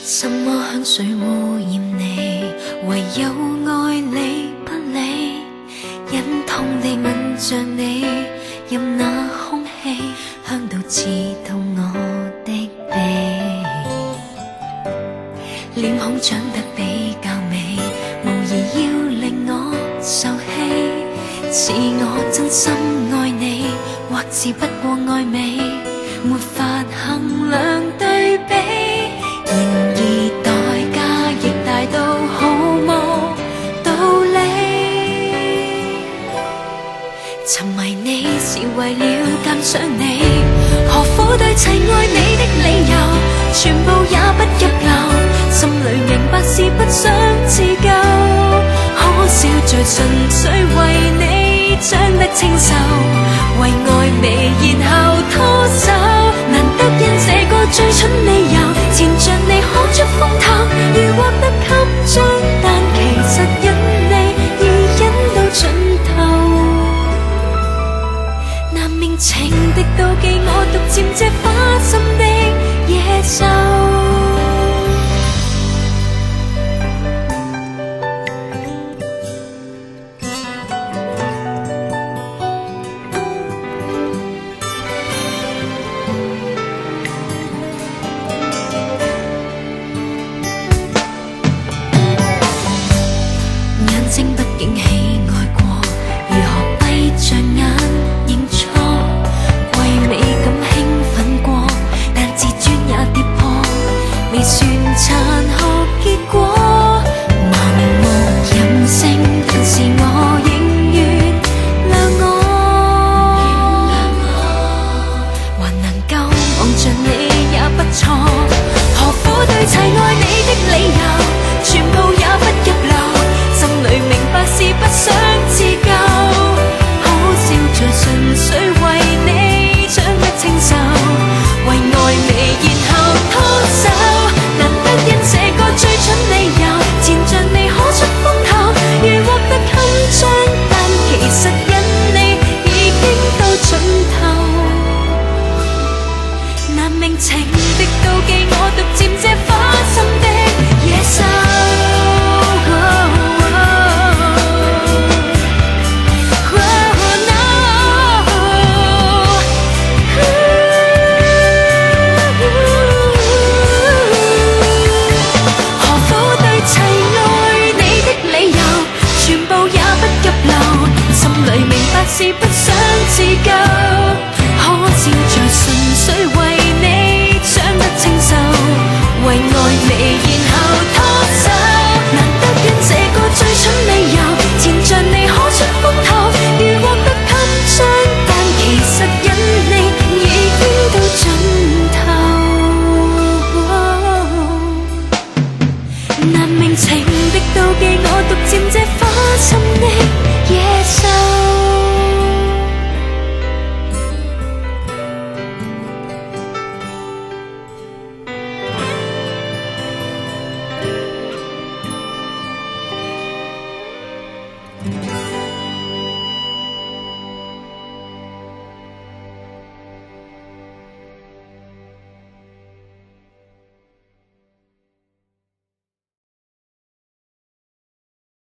什麼香水污染你，唯有愛你不理，忍痛地吻着你，任那空氣香到刺痛我的鼻，臉孔長得比較美，無疑要令我受氣，是我真心愛你，或只不過愛美，沒法衡量對比，然而代價亦大到毫無道理。沉迷你是為了鑑賞你，何苦對齊愛你的理由全部也不入流，心裏明白是不想自救，可笑在純粹為你將得清秀，為愛美然後拖手，難得因這個最蠢理由，纏着你可出風頭，如獲得襟章，但其實引你已引到盡頭，難明情的妒忌我獨佔這花心的野獸。是不想自救，可笑在純粹為你長得清秀，為愛美然後拖手，難得因這個最蠢理由，纏着你可出風頭，如獲得襟章，但其實引你已經到盡頭，難明情的妒忌我獨佔這花心的